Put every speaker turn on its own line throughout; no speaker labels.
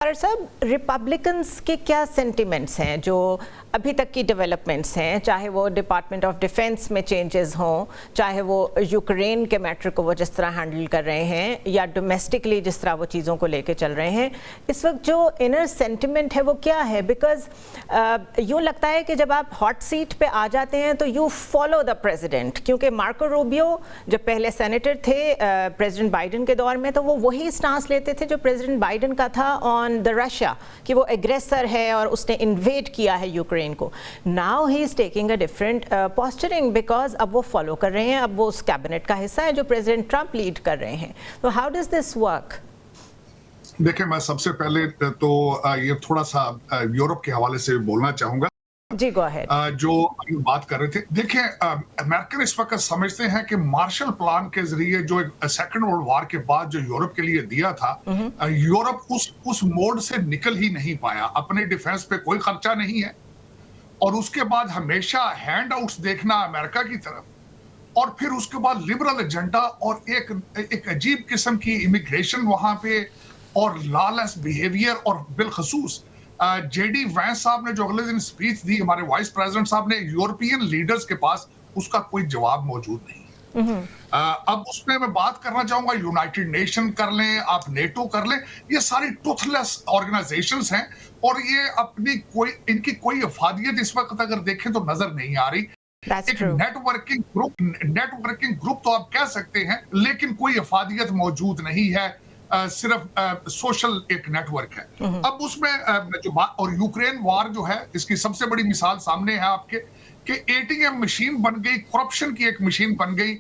और सब रिपब्लिकन्स के क्या सेंटिमेंट्स हैं जो अभी तक की डेवलपमेंट्स हैं, चाहे वो डिपार्टमेंट ऑफ डिफेंस में चेंजेस हों, चाहे वो यूक्रेन के मैटर को वो जिस तरह हैंडल कर रहे हैं या डोमेस्टिकली जिस तरह वो चीज़ों को लेके चल रहे हैं, इस वक्त जो इनर सेंटिमेंट है वो क्या है? बिकॉज यूँ लगता है कि जब आप हॉट सीट पे आ जाते हैं तो यू फॉलो द प्रेसिडेंट, क्योंकि मार्को रूबियो जब पहले सेनेटर थे प्रेसिडेंट बाइडन के दौर में तो वो वही स्टांस लेते थे जो प्रेसिडेंट बाइडन का था ऑन द रशिया, कि वो एग्रेसर है और उसने इन्वेड किया है यूक्रेन को. Now he is taking a different posturing because अब वो फॉलो कर रहे हैं, अब वो उस कैबिनेट का हिस्सा है जो प्रेसिडेंट ट्रंप लीड कर रहे हैं. तो हाउ डज दिस वर्क?
देखिए, मैं सबसे पहले तो ये थोड़ा सा यूरोप के हवाले से बोलना चाहूंगा.
जी, गो अहेड.
जो अभी बात कर रहे थे, देखिए अमेरिकन इस वक्त समझते हैं कि मार्शल प्लान के जरिए जो सेकंड वर्ल्ड वॉर के बाद जो यूरोप के लिए दिया था, यूरोप उस मोड से निकल ही नहीं पाया. अपने डिफेंस पे कोई खर्चा नहीं है और उसके बाद हमेशा हैंड आउट्स देखना अमेरिका की तरफ, और फिर उसके बाद लिबरल एजेंडा और एक अजीब किस्म की इमिग्रेशन वहां पे और लॉलेस बिहेवियर. और बिलखसूस जेडी वैंस साहब ने जो अगले दिन स्पीच दी, हमारे वाइस प्रेसिडेंट साहब ने, यूरोपियन लीडर्स के पास उसका कोई जवाब मौजूद नहीं. अब उसमें मैं बात करना चाहूंगा, यूनाइटेड नेशन कर लें, आप नेटो कर लें, ये सारी टूथलेस ऑर्गेनाइजेशंस हैं और ये इनकी कोई अफादियत इस वक्त अगर देखें तो नजर नहीं आ रही. एक नेटवर्किंग ग्रुप तो आप कह सकते हैं, लेकिन कोई अफादियत मौजूद नहीं है. सिर्फ सोशल एक नेटवर्क है. अब उसमें जो बात, और यूक्रेन वॉर जो है इसकी सबसे बड़ी मिसाल सामने है आपके, कि एटीएम मशीन बन गई, करप्शन की एक मशीन बन गई.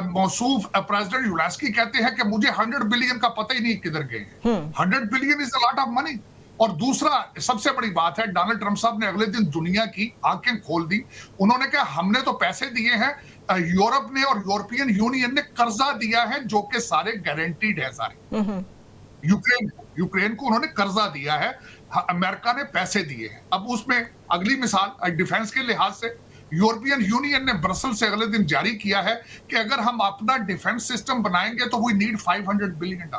मौसूफ प्रेसिडेंट यूलेस्की कहते हैं कि मुझे 100 बिलियन का पता ही नहीं किधर गए. 100 billion is a lot of money. और दूसरा सबसे बड़ी बात है, डोनाल्ड ट्रंप साहब ने अगले दिन दुनिया की आंखें खोल दी. उन्होंने कहा हमने तो पैसे दिए हैं, यूरोप ने और यूरोपियन यूनियन ने कर्जा दिया है जो कि सारे गारंटीड है. सारे यूक्रेन को उन्होंने कर्जा दिया है, अमेरिका ने पैसे दिए हैं. अब उसमें अगली मिसाल डिफेंस के लिहाज से, यूरोपियन यूनियन ने ब्रसल से अगले दिन जारी किया है कि अगर हम अपना डिफेंस सिस्टम बनाएंगे तो वी नीड $500 बिलियन.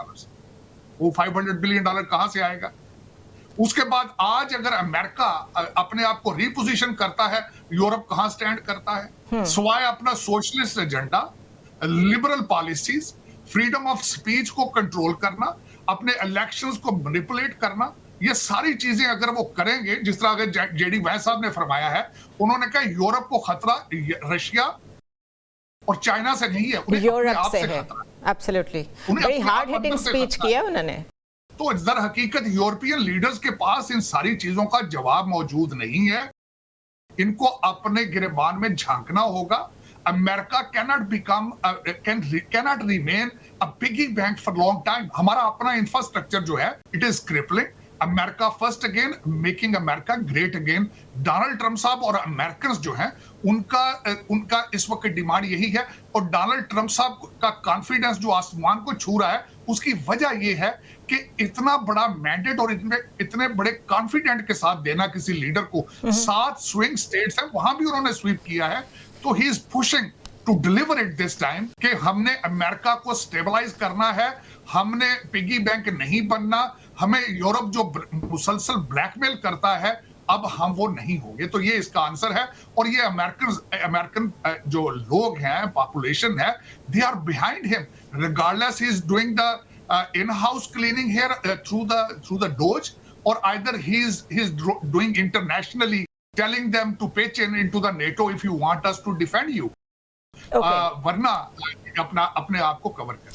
वो $500 बिलियन कहां से आएगा? उसके बाद आज अगर अमेरिका अपने आप को रिपोजिशन करता है, यूरोप कहां स्टैंड करता है? स्वाय अपना socialist agenda, liberal policies, freedom of speech को कंट्रोल करना, अपने इलेक्शंस को मैनिपुलेट करना, ये सारी चीजें अगर वो करेंगे, जिस तरह अगर जेडी वैंस साहब ने फरमाया है, उन्होंने कहा यूरोप को खतरा रशिया और चाइना से नहीं है,
यूरोप से है. Absolutely, very hard hitting speech किया उन्होंने.
तो दर हकीकत यूरोपियन लीडर्स के पास इन सारी चीजों का जवाब मौजूद नहीं है. इनको अपने गिरेबान में झांकना होगा. America cannot remain a piggy bank for long time. हमारा अपना इंफ्रास्ट्रक्चर जो है, it is crippling. America first again, making America great again. Donald Trump साहब और अमेरिकन जो हैं, उनका इस वक्त डिमांड यही है. और डोनाल्ड ट्रंप साहब का कॉन्फिडेंस जो आसमान को छू रहा है, उसकी वजह यह है कि इतना बड़ा मैंडेट और इतने बड़े कॉन्फिडेंट के साथ देना किसी लीडर को. 7 स्विंग स्टेट्स हैं, वहां भी उन्होंने स्वीप किया है. तो he is pushing to deliver it this time कि हमने अमेरिका को स्टेबलाइज करना है, हमने पिगी बैंक नहीं बनना. हमें यूरोप जो मुसलसल ब्लैकमेल करता है, अब हम वो नहीं होंगे. तो ये इसका आंसर है. और ये अमेरिकन जो लोग हैं, पॉपुलेशन है, they are behind him regardless he is doing the in-house cleaning here through the Doge, or either he's doing internationally, telling them to pitch into the NATO if you want us to defend you. वरना अपने आप को cover कर.